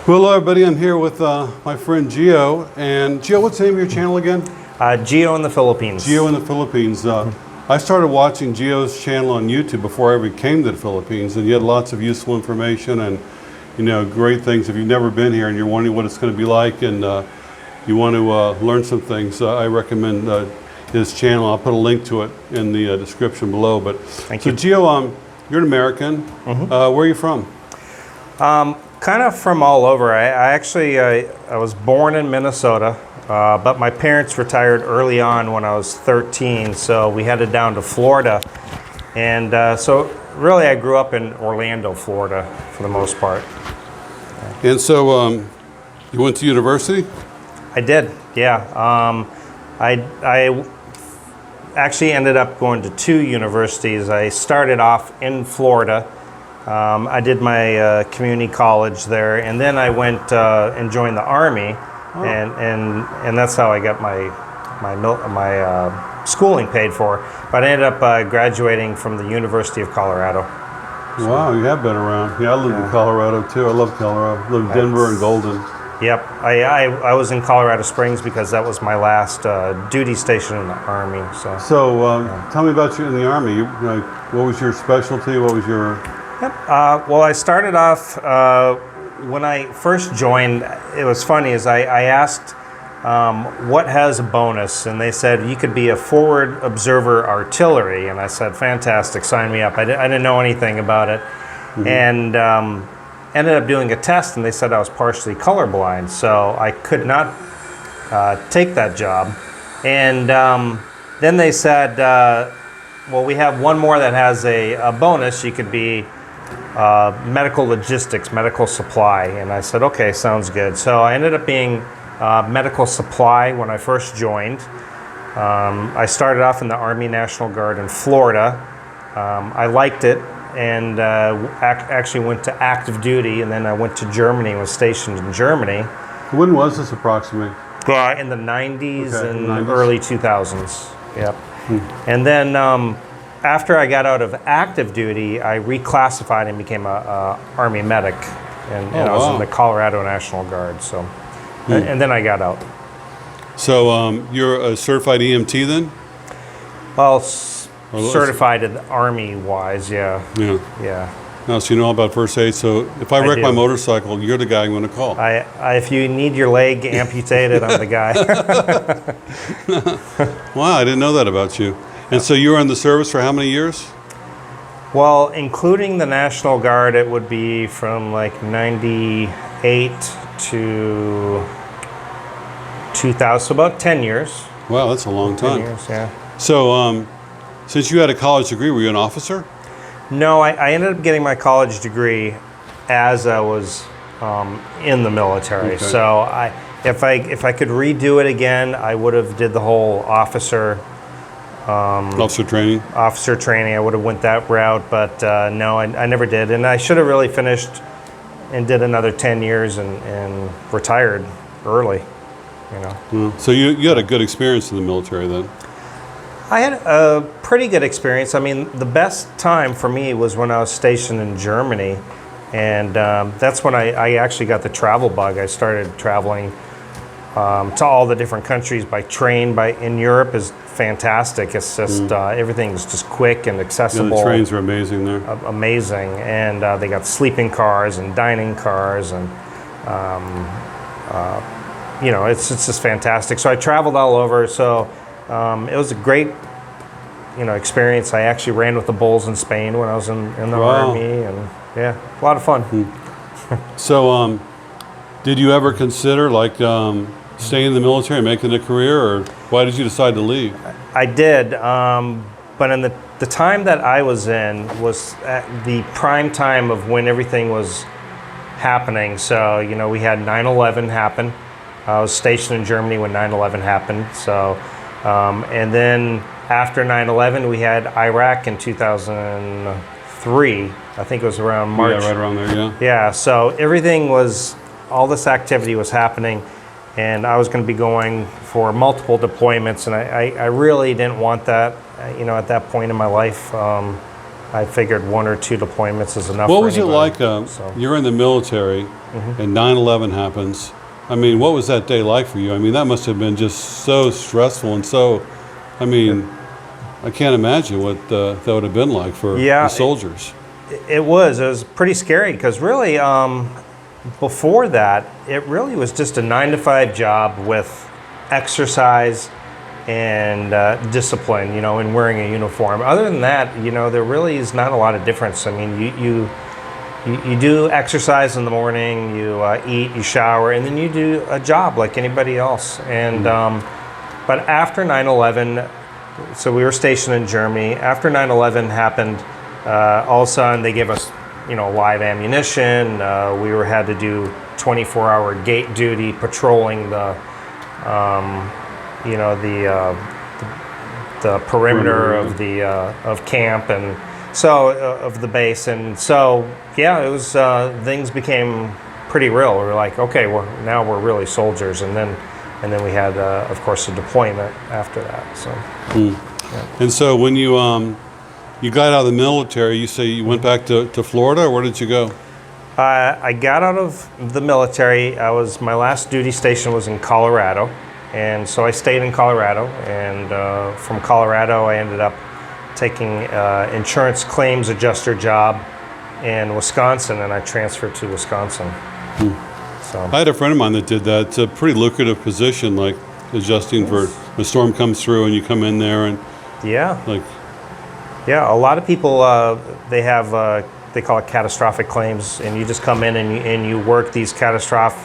Well, hello everybody. I'm here with my friend Gio. And Gio, what's the name of your channel again? Gio in the Philippines. Gio in the Philippines. I started watching Gio's channel on YouTube before I ever came to the Philippines, and you had lots of useful information and great things. If you've never been here and you're wondering what it's going to be like, and you want to learn some things, I recommend his channel. I'll put a link to it in the description below. But Thank you. Gio, you're an American. Where are you from? Kind of from all over. I was born in Minnesota, but my parents retired early on when I was 13, so we headed down to Florida. And so really I grew up in Orlando, Florida for the most part. And so you went to university? I did, yeah. I actually ended up going to 2 universities. I started off in Florida. I did my community college there, and then I went and joined the Army, and that's how I got my schooling paid for. But I ended up graduating from the University of Colorado. So, wow, you have been around. Yeah, I lived in Colorado too. I love Colorado. I lived in Denver and Golden. Yep, I was in Colorado Springs because that was my last duty station in the Army. So tell me about you in the Army. What was your specialty? What was your... Well, I started off, when I first joined, it was funny, is I asked what has a bonus, and they said you could be a forward observer artillery, and I said, fantastic, sign me up. I didn't know anything about it, and ended up doing a test, and they said I was partially colorblind, so I could not take that job. And then they said, well, we have one more that has a bonus. You could be medical logistics, medical supply. And I said, okay, sounds good. So I ended up being medical supply when I first joined. I started off in the Army National Guard in Florida. I liked it, and actually went to active duty, and then I went to Germany and was stationed in Germany. When was this approximately? In the 90s and early 2000s. Yep. And then after I got out of active duty, I reclassified and became a Army medic, and I was in the Colorado National Guard. So, and then I got out. So you're a certified EMT then? Well, certified in the Army-wise, yeah. Yeah. Now, so you know all about first aid. So if I wreck my motorcycle, you're the guy I'm going to call. If you need your leg amputated, I'm the guy. Wow, I didn't know that about you. And so you were in the service for how many years? Well, including the National Guard, it would be from like 98 to 2000, so about 10 years. Wow, that's a long time. 10 years, yeah. So since you had a college degree, were you an officer? No, I ended up getting my college degree as I was in the military. Okay. So if I could redo it again, I would have did the whole officer training. Officer training. I would have went that route, but no, I never did, and I should have really finished and did another 10 years and retired early. So you had a good experience in the military then. I had a pretty good experience. I mean, the best time for me was when I was stationed in Germany, and that's when I actually got the travel bug. I started traveling to all the different countries by train. In Europe is fantastic. It's just everything's just quick and accessible. Yeah, the trains are amazing there. Amazing, and they got sleeping cars and dining cars, and it's just fantastic. So I traveled all over. So it was a great experience. I actually ran with the bulls in Spain when I was in the Army, and yeah, a lot of fun. So did you ever consider staying in the military and making a career, or why did you decide to leave? I did, but in the time that I was in was at the prime time of when everything was happening. So we had 9/11 happen. I was stationed in Germany when 9/11 happened. So and then after 9/11, we had Iraq in 2003. I think it was around March. Yeah, right around there, yeah. Yeah, so everything all this activity was happening, and I was going to be going for multiple deployments, and I really didn't want that, at that point in my life. I figured 1 or 2 deployments is enough. What for was anybody. it like? You're in the military, and 9/11 happens. I mean, what was that day like for you? I mean, that must have been just so stressful and so, I mean, I can't imagine what that would have been like for the soldiers. It was pretty scary because really, before that, it really was just a 9-to-5 job with exercise and discipline, you know, in wearing a uniform. Other than that, you know, there really is not a lot of difference. I mean, you do exercise in the morning, you eat, you shower, and then you do a job like anybody else. And but after 9/11, so we were stationed in Germany. After 9/11 happened, all of a sudden they gave us, you know, live ammunition. We had to do 24-hour gate duty, patrolling the, you know, the perimeter of the of camp, and so of the base. And so yeah, it was things became pretty real. We were like, okay, well now we're really soldiers, and then we had of course a deployment after that. So yeah. And so when you got out of the military, you say you went back to Florida, or where did you go? I got out of the military. My last duty station was in Colorado, and so I stayed in Colorado. And from Colorado, I ended up taking insurance claims adjuster job in Wisconsin, and I transferred to Wisconsin. So I had a friend of mine that did that. It's a pretty lucrative position, like adjusting for a storm comes through, and you come in there and yeah, a lot of people they have they call it catastrophic claims, and you just come in and you work these catastrophes,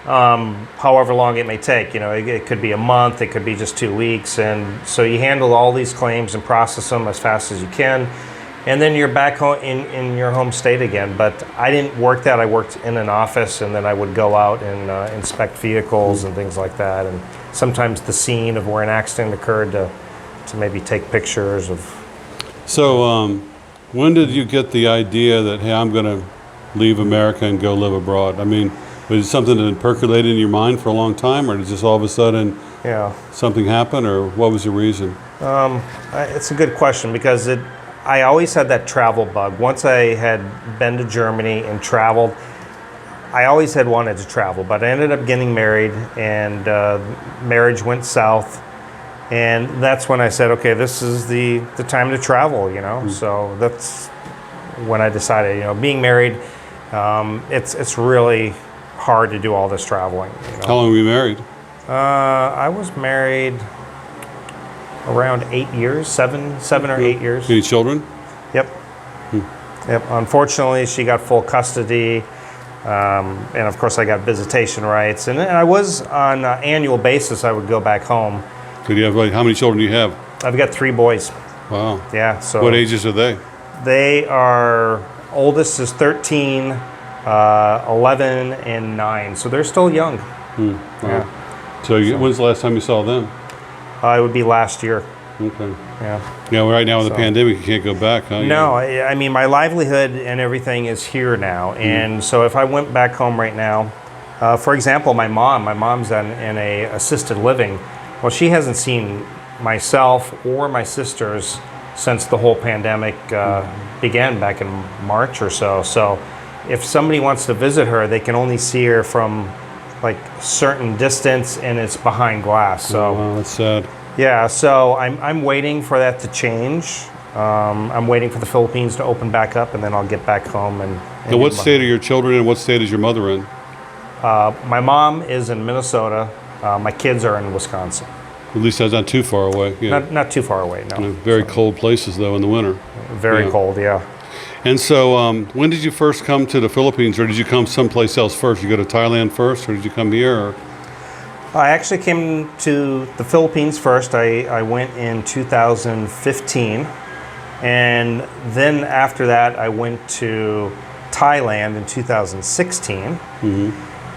however long it may take. You know, it could be a month, it could be just 2 weeks, and so you handle all these claims and process them as fast as you can, and then you're back home in your home state again. But I didn't work that. I worked in an office, and then I would go out and inspect vehicles and things like that, and sometimes the scene of where an accident occurred to maybe take pictures of. So when did you get the idea that, hey, I'm going to leave America and go live abroad? I mean, was it something that had percolated in your mind for a long time, or did just all of a sudden something happen, or what was the reason? It's a good question, because I always had that travel bug. Once I had been to Germany and traveled, I always had wanted to travel, but I ended up getting married, and marriage went south. And that's when I said, okay, this is the time to travel, you know? So that's when I decided, you know, being married, it's really hard to do all this traveling. You know? How long were you married? I was married around 8 years, seven or 8 years. Any children? Yep. Yep. Unfortunately, she got full custody. And of course I got visitation rights. And I was on an annual basis, I would go back home. So you have, how many children do you have? I've got 3 boys. Wow. Yeah. So what ages are they? They are, oldest is 13, 11, and 9. So they're still young. Wow. Yeah. So when's the last time you saw them? It would be last year. Okay. Yeah. Yeah, well, right now with the pandemic, you can't go back, huh? No, I mean, my livelihood and everything is here now. And so if I went back home right now, for example, my mom's in a assisted living. Well, she hasn't seen myself or my sisters since the whole pandemic began back in March or so. So if somebody wants to visit her, they can only see her from like certain distance, and it's behind glass. So wow, that's sad. Yeah, so I'm waiting for that to change. I'm waiting for the Philippines to open back up, and then I'll get back home. And what state are your children in? What state is your mother in? My mom is in Minnesota. My kids are in Wisconsin. At least that's not too far away. Yeah. Not too far away, no. Very cold places, though, in the winter. Very cold, yeah. And so when did you first come to the Philippines, or did you come someplace else first? You go to Thailand first, or did you come here? Or? I actually came to the Philippines first. I went in 2015. And then after that, I went to Thailand in 2016.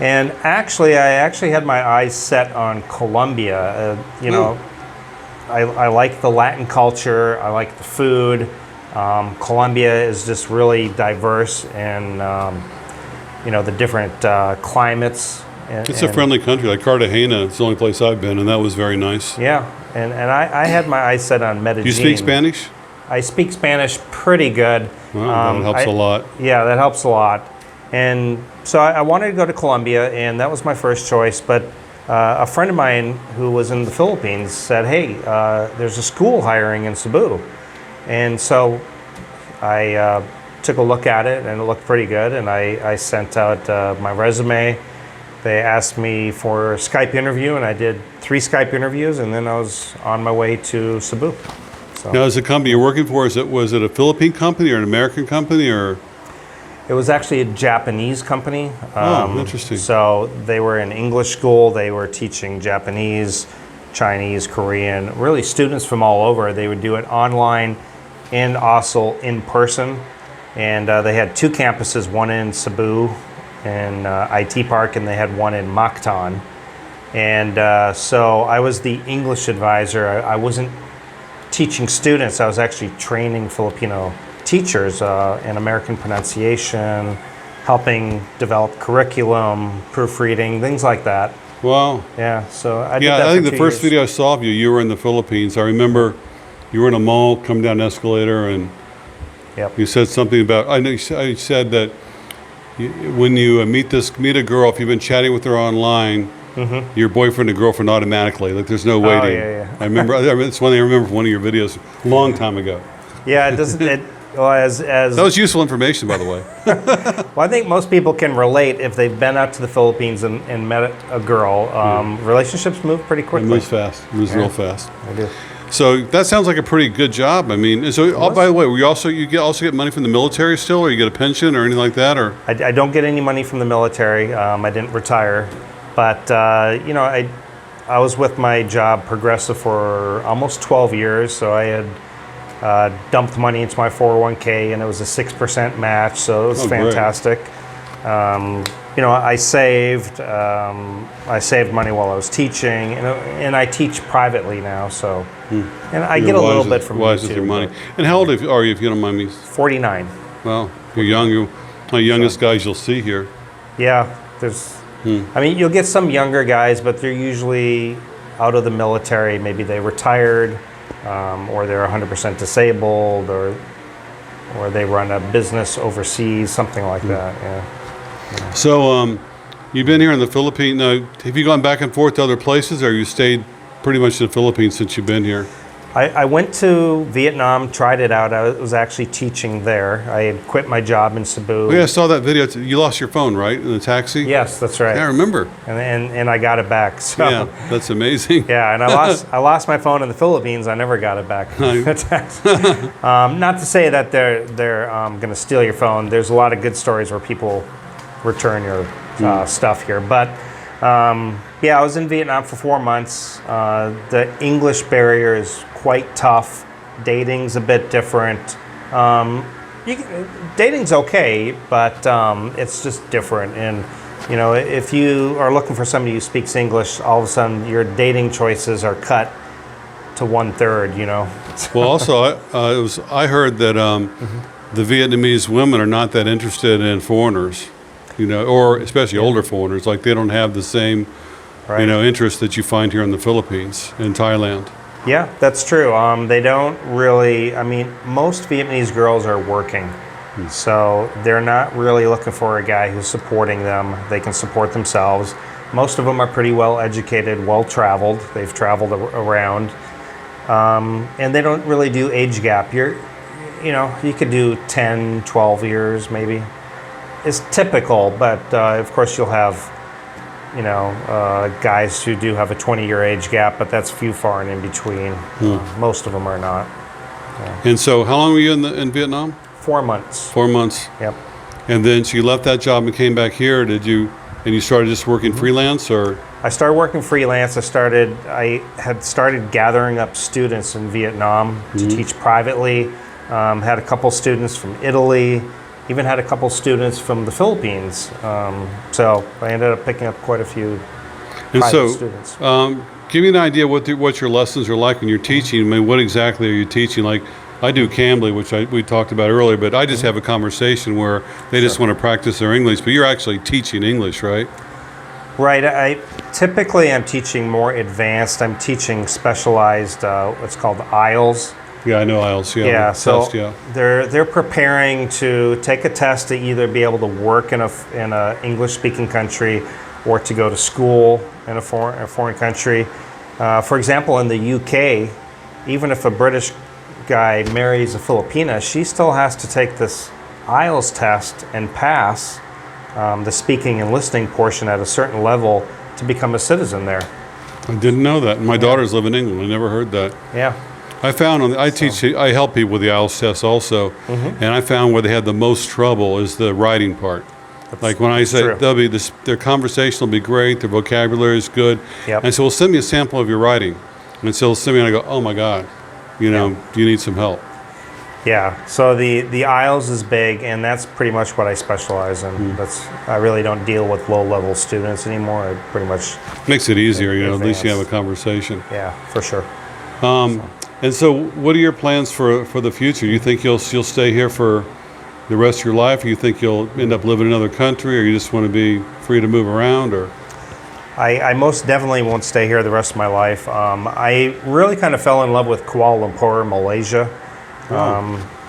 And actually, I had my eyes set on Colombia. You know, I like the Latin culture. I like the food. Colombia is just really diverse, and you know, the different climates. It's a friendly country. Like Cartagena, it's the only place I've been, and that was very nice. Yeah, and I had my eyes set on Medellin. Do you speak Spanish? I speak Spanish pretty good. Well, that helps a lot. Yeah, that helps a lot. And so I wanted to go to Colombia, and that was my first choice. But a friend of mine who was in the Philippines said, hey, there's a school hiring in Cebu. And so I took a look at it, and it looked pretty good. And I sent out my resume. They asked me for a Skype interview, and I did 3 Skype interviews, and then I was on my way to Cebu. So Now, is the company you're working for, was it a Philippine company or an American company, or? it was actually a Japanese company. Interesting. So they were in English school. They were teaching Japanese, Chinese, Korean, really students from all over. They would do it online and also in person. And they had 2 campuses, one in Cebu in IT Park, and they had one in Mactan. And so I was the English advisor. I wasn't teaching students. I was actually training Filipino teachers in American pronunciation, helping develop curriculum, proofreading, things like that. Wow. Yeah, so I did Yeah, that I think for the 2 first years. video I saw of you, you were in the Philippines. I remember you were in a mall, coming down an escalator, and Yep. you said something about, I know you said that when you meet a girl, if you've been chatting with her online, your boyfriend and girlfriend automatically, like there's no waiting. yeah. I remember, it's one thing I remember from one of your videos a long time ago. Yeah, it doesn't. Well, as That was useful information, by the way. well, I think most people can relate if they've been out to the Philippines and met a girl. Relationships move pretty It quickly. moves fast. It moves real fast. I do. So that sounds like a pretty good job. I mean, so by the way, you also get money from the military still, or you get a pension or anything like that, or? I don't get any money from the military. I didn't retire, but I was with my job Progressive for almost 12 years. So I had dumped money into my 401k, and it was a 6% match. So it was great. fantastic. I saved. I saved money while I was teaching, and I teach privately now. So, and I get a little bit from wise YouTube. with your money. And how old are you, if you don't mind me? 49. Well, you're young. You're the youngest guys you'll see here. Yeah, there's. I mean, you'll get some younger guys, but they're usually out of the military. Maybe they retired, or they're 100% disabled, or they run a business overseas, something like that. Yeah. So, you've been here in the Philippines. Now, have you gone back and forth to other places, or you stayed pretty much in the Philippines since you've been here? I went to Vietnam, tried it out. I was actually teaching there. I had quit my job in Cebu. Oh, yeah, I saw that video. You lost your phone, right, in the taxi? Yes, that's right. Yeah, I remember. And I got it back. So. Yeah, that's amazing. Yeah, and I lost my phone in the Philippines. I never got it back. Not to say that they're going to steal your phone. There's a lot of good stories where people return your stuff here. But I was in Vietnam for 4 months. The English barrier is quite tough. Dating's a bit different. Dating's okay, but it's just different. And if you are looking for somebody who speaks English, all of a sudden your dating choices are cut to 1/3. Well, also, I heard that the Vietnamese women are not that interested in foreigners, or especially older foreigners. Like they don't have the same, interest that you find here in the Philippines, in Thailand. Yeah, that's true. They don't really. I mean, most Vietnamese girls are working, so they're not really looking for a guy who's supporting them. They can support themselves. Most of them are pretty well educated, well traveled. They've traveled around, and they don't really do age gap. You could do 10, 12 years maybe. It's typical, but of course you'll have, guys who do have a 20-year age gap, but that's few far and in between. Most of them are not. And so, how long were you in Vietnam? 4 months. 4 months. Yep. And then so you left that job and came back here. And you started just working freelance, or? I started working freelance. I had started gathering up students in Vietnam to teach privately. Had a couple students from Italy. Even had a couple students from the Philippines. So I ended up picking up quite a few private students. Give me an idea what your lessons are like when you're teaching. I mean, what exactly are you teaching? Like, I do Cambly, which we talked about earlier, but I just have a conversation where they just want to practice their English, but you're actually teaching English, right? Right. I'm teaching more advanced. I'm teaching specialized, what's called IELTS. Yeah, I know IELTS. Yeah, Yeah, the so test, yeah. they're preparing to take a test to either be able to work in a English speaking country or to go to school in a foreign country. For example, in the UK, even if a British guy marries a Filipina, she still has to take this IELTS test and pass the speaking and listening portion at a certain level to become a citizen there. I didn't know that. My daughters live in England. I never heard that. Yeah. I found I help people with the IELTS test also, and I found where they had the most trouble is the writing part. Like when I say true. their conversation will be great, their vocabulary is good, Yep. and so, well, send me a sample of your writing, and so they'll send me, and I go, oh my God, do you need some help? Yeah, so the IELTS is big, and that's pretty much what I specialize in. I really don't deal with low-level students anymore. I pretty much Makes it easier, at least you have a advance. conversation. Yeah, for sure. And so, what are your plans for the future? You think you'll stay here for the rest of your life, or you think you'll end up living in another country, or you just want to be free to move around, or? I most definitely won't stay here the rest of my life. I really kind of fell in love with Kuala Lumpur, Malaysia.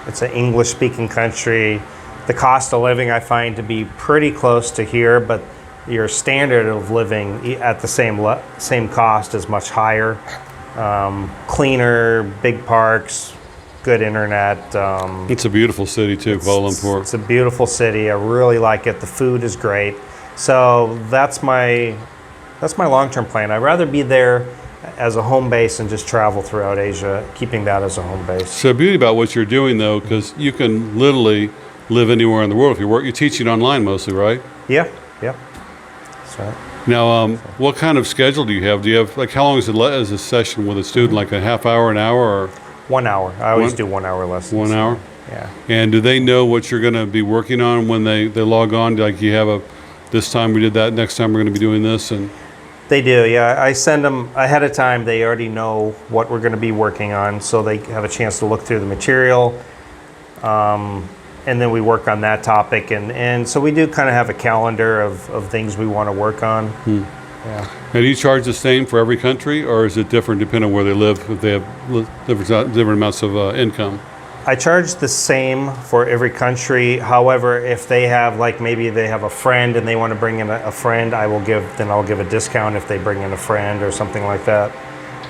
It's an English-speaking country. The cost of living I find to be pretty close to here, but your standard of living at the same cost is much higher. Cleaner, big parks, good internet. It's a beautiful city too, Kuala Lumpur. It's a beautiful city. I really like it. The food is great. So that's my long-term plan. I'd rather be there as a home base and just travel throughout Asia, keeping that as a home base. So the beauty about what you're doing though, because you can literally live anywhere in the world if you work. You're teaching online mostly, right? Yeah. So Now, what kind of schedule do you have? Do you have, like, how long is a session with a student? Like a half hour, an hour, or 1 hour. I always do 1 hour lessons. 1 hour? Yeah. And do they know what you're going to be working on when they log on? Like, you have this time we did that, next time we're going to be doing this, and They do, yeah. I send them ahead of time. They already know what we're going to be working on, so they have a chance to look through the material. And then we work on that topic. And so we do kind of have a calendar of things we want to work on. Yeah. And do you charge the same for every country, or is it different depending on where they live, if they have different amounts of income? I charge the same for every country. However, if they have, like, maybe they have a friend and they want to bring in a friend, I'll give a discount if they bring in a friend or something like that.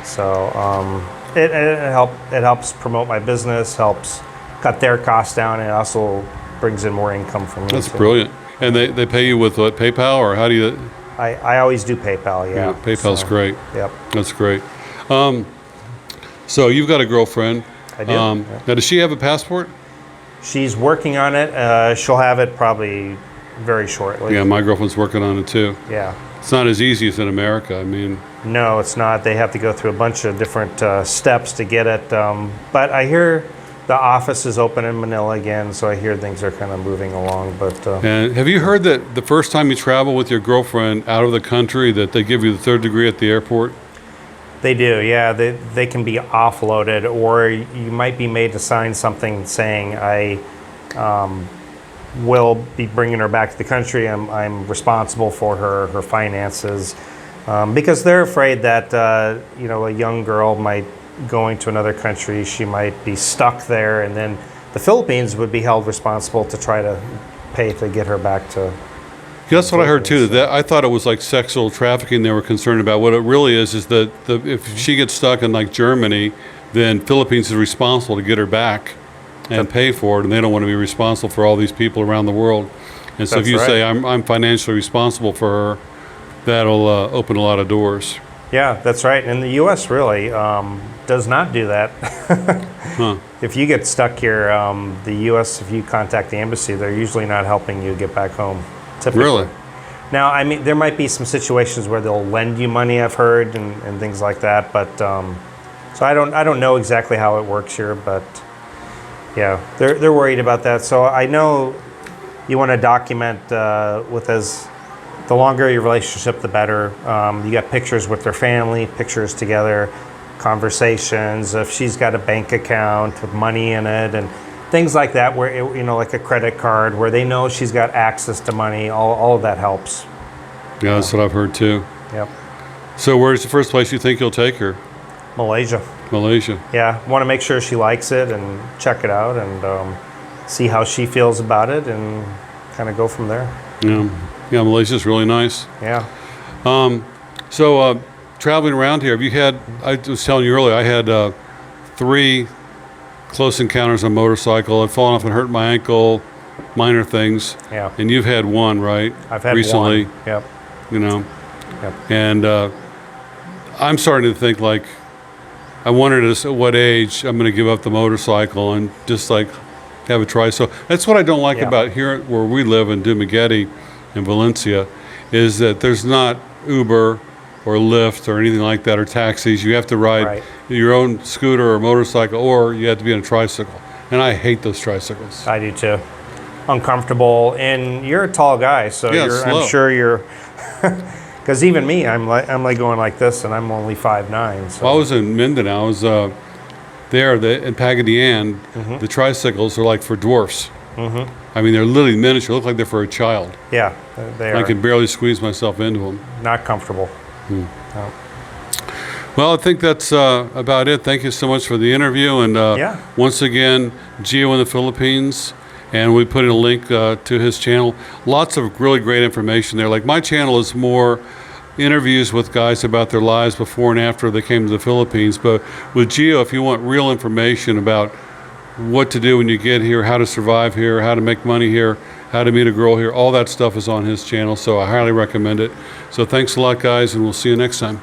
So it helps promote my business, helps cut their costs down, and it also brings in more income for me. That's too. brilliant. And they pay you with what, PayPal, or how do you? I always do PayPal, yeah. PayPal's great. Yep. That's great. So you've got a girlfriend. I do. Now, does she have a passport? She's working on it. She'll have it probably very shortly. Yeah, my girlfriend's working on it too. Yeah. It's not as easy as in America. I mean, No, it's not. They have to go through a bunch of different steps to get it. But I hear the office is open in Manila again, so I hear things are kind of moving along. But and have you heard that the first time you travel with your girlfriend out of the country, that they give you the third degree at the airport? they do, yeah. They can be offloaded, or you might be made to sign something saying, I will be bringing her back to the country. I'm responsible for her finances. Because they're afraid that, a young girl might going to another country, she might be stuck there, and then the Philippines would be held responsible to try to pay to get her back to. That's what I heard too. That I thought it was like sexual trafficking they were concerned about. What it really is that if she gets stuck in like Germany, then Philippines is responsible to get her back and pay for it, and they don't want to be responsible for all these people around the world. And so if That's you right. say I'm financially responsible for her, that'll open a lot of doors. Yeah, that's right. And the U.S. really does not do that. Huh. If you get stuck here, the U.S., if you contact the embassy, they're usually not helping you get back home. Typically. Really? Now, I mean, there might be some situations where they'll lend you money, I've heard, and things like that. But so I don't know exactly how it works here, but yeah, they're worried about that. So I know you want to document the longer your relationship, the better. You got pictures with their family, pictures together, conversations. If she's got a bank account with money in it, and things like that, where like a credit card, where they know she's got access to money. All of that helps. Yeah, that's what I've heard too. Yep. So where's the first place you think you'll take her? Malaysia. Malaysia. Yeah, want to make sure she likes it and check it out and see how she feels about it and kind of go from there. Yeah, yeah, Malaysia's really nice. Yeah. So traveling around here, have you had? I was telling you earlier, I had 3 close encounters on a motorcycle. I've fallen off and hurt my ankle, minor things. Yeah. And you've had one, right? I've had recently. one. Yep. You know. Yep. And I'm starting to think like, I wondered at what age I'm going to give up the motorcycle and just like have a try. So that's what I don't like Yeah. about here where we live in Dumaguete in Valencia, is that there's not Uber or Lyft or anything like that or taxis. You have to ride Right. your own scooter or motorcycle, or you have to be on a tricycle. And I hate those tricycles. I do too. Uncomfortable, and you're a tall guy, so Yeah, slow. I'm sure you're. Because even me, I'm like going like this, and I'm only 5'9". So. Well, I was in Mindanao. I was there in Pagadian. The tricycles are like for dwarfs. I mean, they're literally miniature. They look like they're for a child. Yeah, they I are can barely squeeze myself into them. not comfortable. No. Well, I think that's about it. Thank you so much for the interview. And Yeah. once again, Gio in the Philippines. And we put in a link to his channel. Lots of really great information there. Like my channel is more interviews with guys about their lives before and after they came to the Philippines. But with Gio, if you want real information about what to do when you get here, how to survive here, how to make money here, how to meet a girl here, all that stuff is on his channel. So I highly recommend it. So thanks a lot, guys, and we'll see you next time.